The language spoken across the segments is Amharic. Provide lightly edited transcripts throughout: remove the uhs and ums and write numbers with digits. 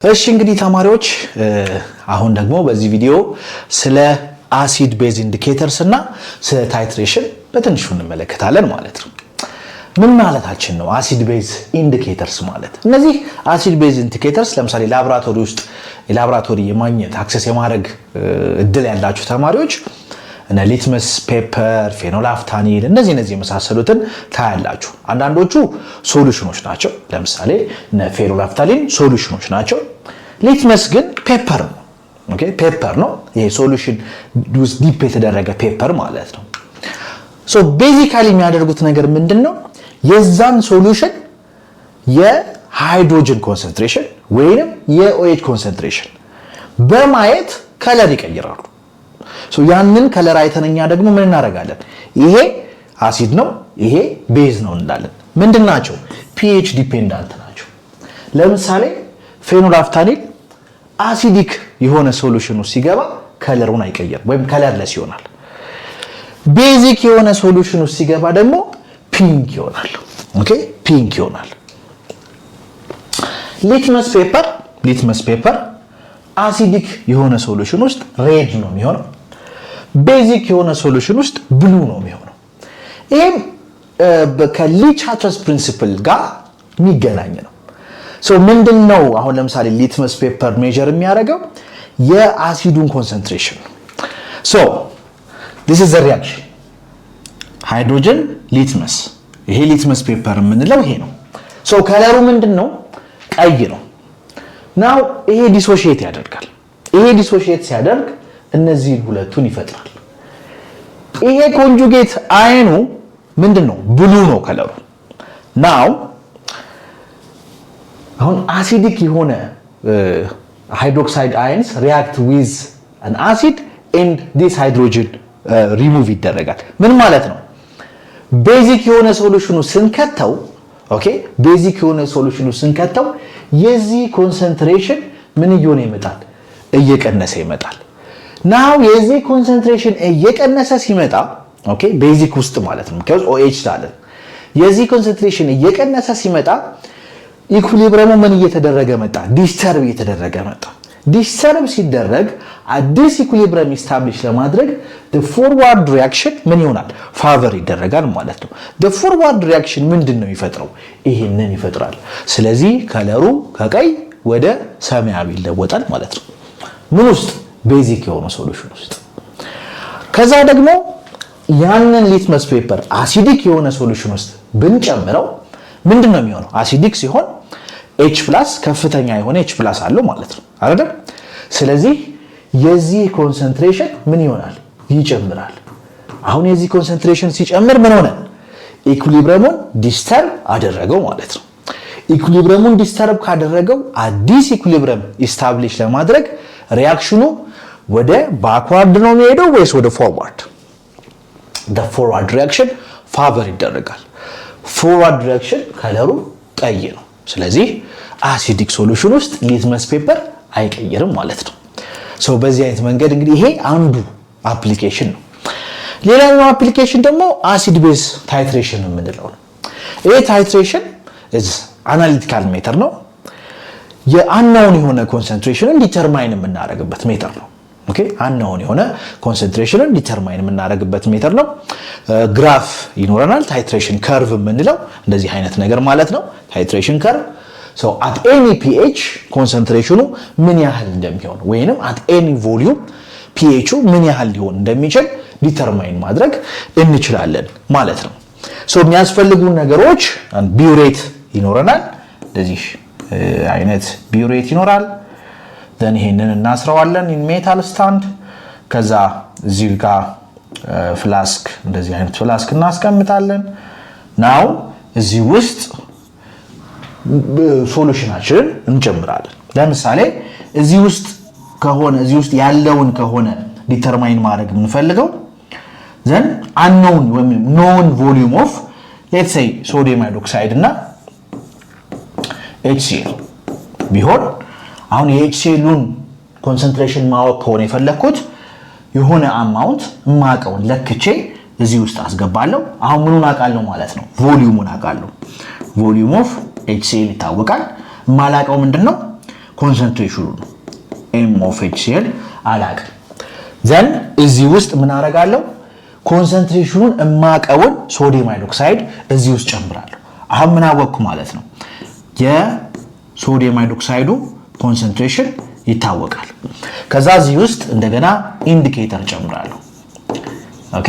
እሺ እንግዲህ ተማሪዎች አሁን ደግሞ በዚህ ቪዲዮ ስለ አሲድ ቤዝ ኢንዲኬተርስ እና ስለ ታይትሬሽን በትንሹ እንመለከታለን ማለት ነው። ምን ማለታችን ነው አሲድ ቤዝ ኢንዲኬተርስ ማለት? እነዚህ አሲድ ቤዝ ኢንዲኬተርስ ለምሳሌ ላብራቶሪ ውስጥ የላብራቶሪ የማግኘት አክሰስ የማድረግ እድል ያላችሁ ተማሪዎች እና ሊትመስ ፔፐር፣ ፌኖላፍታኒል እነዚህ የመሳሰሉትን ታያላችሁ። አንዳንዶቹ ሶሉሽኖች ናቸው። ለምሳሌ ፌኖላፍታኒል ሶሉሽኖች ናቸው። ሊትመስ ግን ፔፐር ነው። ኦኬ ፔፐር ነው። ይሄ ሶሉሽን ውስጥ ዲፕ የተደረገ ፔፐር ማለት ነው። ሶ ቤዚካሊ የሚያደርጉት ነገር ምንድነው? የዛን ሶሉሽን የሃይድሮጅን ኮንሰንትሬሽን ወይንም የኦኤች ኮንሰንትሬሽን በማየት ከለር ይቀይራሉ። ሶ ያንን ከለር አይተንኛ ደግሞ ምን እናደርጋለን? ይሄ አሲድ ነው፣ ይሄ ቤዝ ነው እንላለን። ምንድናቸው? ፒኤች ዲፔንዳንት ናቸው። ለምሳሌ ፌኖላፍታኒል አሲዲክ የሆነ ሶሉሽን ውስጥ ሲገባ ከለሩን አይቀየርም ወይም ከለርለስ ይሆናል። ቤዚክ የሆነ ሶሉሽን ውስጥ ሲገባ ደግሞ ፒንክ ይሆናል። ኦኬ ፒንክ ይሆናል። ሊትመስ ፔፐር አሲዲክ የሆነ ሶሉሽን ውስጥ ሬድ ነው የሚሆነው። ቤዚክ የሆነ ሶሉሽን ውስጥ ብሉ ነው የሚሆነው። ይሄም ከሊቻትረስ ፕሪንሲፕል ጋር የሚገናኝ ነው። ሶ ምንድነው አሁን ለምሳሌ ሊትመስ ፔፐር ሜጀር የሚያደርገው የአሲዱን ኮንሰንትሬሽን ነው። ሶ this is the reaction ሃይድሮጅን ሊትመስ። ይሄ ሊትመስ ፔፐር የምንለው ይሄ ነው። ሶ ከለሩ ምንድነው? ቀይ ነው። ናው ይሄ ዲሶሺየት ያደርጋል። ይሄ ዲሶሺየት ሲያደርግ እነዚህ ሁለቱን ይፈጥራል። ይሄ ኮንጁጌት አይኑ ምንድነው? ብሉ ነው ከለሩ። ናው አሁን አሲዲክ የሆነ ሃይድሮክሳይድ አይንስ ሪአክት ዊዝ አን አሲድ ኤንድ ዲስ ሃይድሮጅን ሪሙቭ ይደረጋል። ምን ማለት ነው? ቤዚክ የሆነ ሶሉሽኑ ስንከተው ቤዚክ የሆነ ሶሉሽኑ ስንከተው የዚህ ኮንሰንትሬሽን ምን እየሆነ ይመጣል? እየቀነሰ ይመጣል። ናው የዚህ ኮንሰንትሬሽን እየቀነሰ ሲመጣ ቤዚክ ውስጥ ማለት ነው because OH ታለ የዚህ ኮንሰንትሬሽን እየቀነሰ ሲመጣ ኢኩሊብረሙ ምን እየተደረገ መጣ? ዲስተርብ እየተደረገ መጣ። ዲስተርብ ሲደረግ አዲስ ኢኩሊብረም ኢስታብሊሽ ለማድረግ the forward reaction ምን ይሆናል? ፋቨር ይደረጋል ማለት ነው። the forward reaction ምንድነው የሚፈጥረው? ይሄንን ይፈጥራል። ስለዚህ ከለሩ ከቀይ ወደ ሰማያዊ ይለወጣል ማለት ነው። ምን ውስጥ? ቤዚክ የሆነ ሶሉሽን ውስጥ። ከዛ ደግሞ ያንን ሊትመስ ፔፐር አሲዲክ የሆነ ሶሉሽን ውስጥ ብንጨምረው ምንድነው የሚሆነው? አሲዲክ ሲሆን H+ ከፍተኛ የሆነ H+ አለው ማለት ነው አይደል? ስለዚህ የዚህ ኮንሰንትሬሽን ምን ይሆናል? ይጨምራል። አሁን የዚህ ኮንሰንትሬሽን ሲጨምር ምን ሆነ? ኢኩሊብረሙን ዲስተርብ አደረገው ማለት ነው። ኢኩሊብረሙን ዲስተርብ ካደረገው አዲስ ኢኩሊብረም ኢስታብሊሽ ለማድረግ ሪአክሽኑ ወደ ባክዋርድ ነው የሚሄደው ወይስ ወደ ፎርዋርድ? the forward reaction ፋቨር ይደረጋል። ፎርዋርድ ሪአክሽን ከለሩ ቀይ ነው። ስለዚህ አሲዲክ ሶሉሽን ውስጥ ሊትመስ ፔፐር አይቀየርም ማለት ነው። ሶ በዚህ አይነት መንገድ እንግዲህ ይሄ አንዱ አፕሊኬሽን ነው። ሌላኛው አፕሊኬሽን ደግሞ አሲድ ቤዝ ታይትሬሽን የምንለው ነው። ይሄ ታይትሬሽን አናሊቲካል ሜተር ነው። የአናውን የሆነ ኮንሰንትሬሽንን ዲተርማይን የምናደርግበት ሜተር ነው። አናውን የሆነ ኮንሰንትሬሽንን ዲተርማይን የምናደርግበት ሜተር ነው። ግራፍ ይኖረናል። ታይትሬሽን ከርቭ የምንለው እንደዚህ አይነት ነገር ማለት ነው። ታይትሬሽን ከርቭ at any pH ኮንሰንትሬሽኑ ምን ያህል እንደሚሆን ወይንም at any volume pH ምን ያህል ሊሆን እንደሚችል ዲተርማይን ማድረግ እንችላለን ማለት ነው። የሚያስፈልጉ ነገሮች ቢውሬት ይኖረናል። እንደዚህ አይነት ቢውሬት ይኖራል። then ይሄንን እናስረዋለን in metal stand። ከዛ እዚህ ጋር ፍላስክ እንደዚህ አይነት ፍላስክ እናስቀምጣለን። ናው እዚህ ውስጥ ሶሉሽናችንን እንጨምራለን። ለምሳሌ እዚህ ውስጥ ያለውን ከሆነ ዲተርማይን ማድረግ የምንፈልገው then unknown ወይም known volume of let's say sodium hydroxide እና HCl ቢሆን አሁን የHClን ኮንሰንትሬሽን ማወቅ ከሆነ የፈለኩት የሆነ አማውንት ማቀውን ለክቼ እዚህ ውስጥ አስገባለሁ። አሁን ምኑን አቃለው ማለት ነው? ቮሊዩሙን አቃለው። ቮሊዩም ኦፍ HCl ይታወቃል። ማላቀው ምንድነው? ኮንሰንትሬሽኑ ነው። ኤም ኦፍ HCl አላውቅም። ዘን እዚህ ውስጥ ምን አደርጋለሁ? ኮንሰንትሬሽኑን እማቀውን ሶዲየም ሃይድሮክሳይድ እዚህ ውስጥ ጨምራለሁ። አሁን ምን አወቅኩ ማለት ነው? የሶዲየም ሃይድሮክሳይዱ ኮንሰንትሬሽን ይታወቃል። ከዛ እዚህ ውስጥ እንደገና ኢንዲኬተር ጨምራለሁ። ኦኬ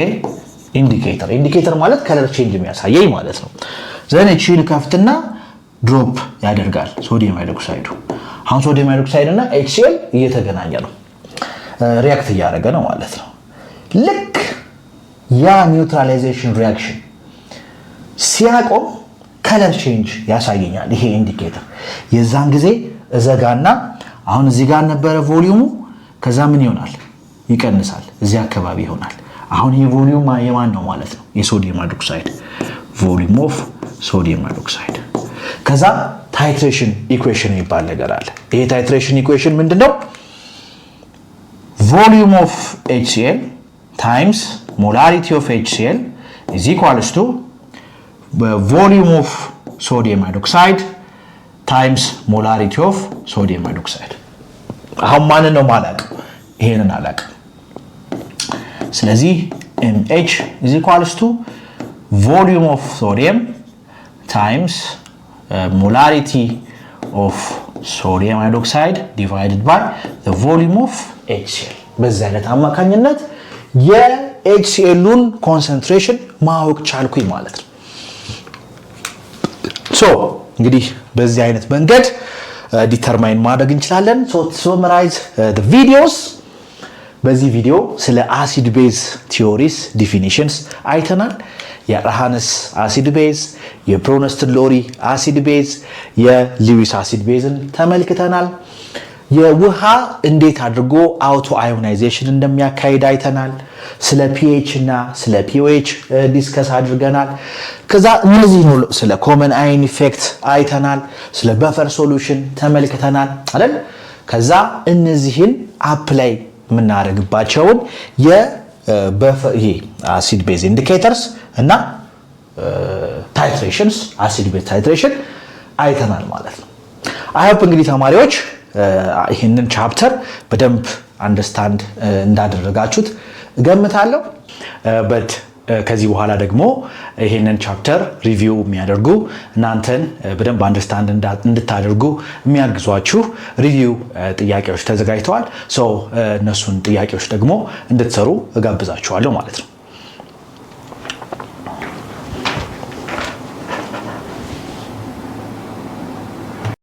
ኢንዲኬተር ማለት ከለር ቼንጅ የሚያሳየኝ ማለት ነው። ዘን እቺን ከፍትና ድሮፕ ያደርጋል ሶዲየም ሃይድሮክሳይዱ። አሁን ሶዲየም ሃይድሮክሳይድ እና HCl እየተገናኘ ነው፣ ሪያክት እያደረገ ነው ማለት ነው። ልክ ያ ኒውትራላይዜሽን ሪያክሽን ሲያቆም ከለር ቼንጅ ያሳየኛል ይሄ ኢንዲኬተር። የዛን ጊዜ እዘጋና አሁን እዚህ ጋር ነበረ ቮሊዩሙ፣ ከዛ ምን ይሆናል? ይቀንሳል፣ እዚህ አካባቢ ይሆናል። አሁን ይሄ ቮሊዩም የማን ነው ማለት ነው? የሶዲየም ሃይድሮክሳይድ ቮሊዩም ኦፍ ሶዲየም ሃይድሮክሳይድ። ከዛ ታይትሬሽን ኢኩዌሽን የሚባል ነገር አለ። ይሄ ታይትሬሽን ኢኩዌሽን ምንድነው? ቮሊዩም ኦፍ HCl ታይምስ ሞላሪቲ ኦፍ HCl is equals to ቮሊዩም ኦፍ ሶዲየም ሃይድሮክሳይድ ታይምስ ሞላሪቲ ኦፍ ሶዲየም ሃይድሮክሳይድ። አሁን ማንን ነው ማላውቅ? ይሄንን አላውቅም። ስለዚህ MH is equals to volume of sodium times molarity of sodium hydroxide divided by the volume of HCl። በዚህ አይነት አማካኝነት የHCl-ን ኮንሰንትሬሽን ማወቅ ቻልኩኝ ማለት ነው። ሶ እንግዲህ በዚህ አይነት መንገድ ዲተርማይን ማድረግ እንችላለን። ሶ summarize the videos። በዚህ ቪዲዮ ስለ አሲድ ቤዝ ቲዮሪስ ዲፊኒሽንስ አይተናል። የአርሃንስ አሲድ ቤዝ፣ የፕሮነስትን ሎሪ አሲድ ቤዝ፣ የሊዊስ አሲድ ቤዝን ተመልክተናል። የውሃ እንዴት አድርጎ አውቶ አዮናይዜሽን እንደሚያካሂድ አይተናል። ስለ pH እና ስለ pOH ዲስከስ አድርገናል። ከዛ እነዚህ ነው ስለ ኮመን አየን ኢፌክት አይተናል። ስለ በፈር ሶሉሽን ተመልክተናል አይደል? ከዛ እነዚህን አፕላይ የምናደርግባቸውን ይሄ አሲድ ቤዝ ኢንዲኬተርስ እና ታይትሬሽንስ አሲድ ቤዝ ታይትሬሽን አይተናል ማለት ነው። አይ ሆፕ እንግዲህ ተማሪዎች ይህንን ቻፕተር በደንብ አንደርስታንድ እንዳደረጋችሁት እገምታለሁ። በት ከዚህ በኋላ ደግሞ ይሄንን ቻፕተር ሪቪው የሚያደርጉ እናንተን በደንብ አንደርስታንድ እንድታደርጉ የሚያግዟችሁ ሪቪው ጥያቄዎች ተዘጋጅተዋል። እነሱን ጥያቄዎች ደግሞ እንድትሰሩ እጋብዛችኋለሁ ማለት ነው።